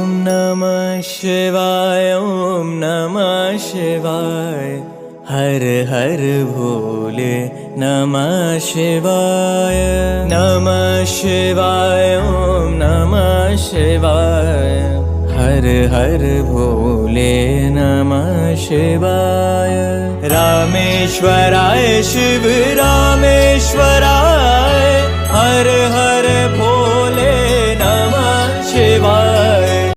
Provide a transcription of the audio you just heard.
नमः शिवाय, ॐ नमः शिवाय। हर हर भोले नमः शिवाय। नमः शिवाय, ॐ नमः शिवाय। हर हर भोले नमः शिवाय। रामेश्वराय शिव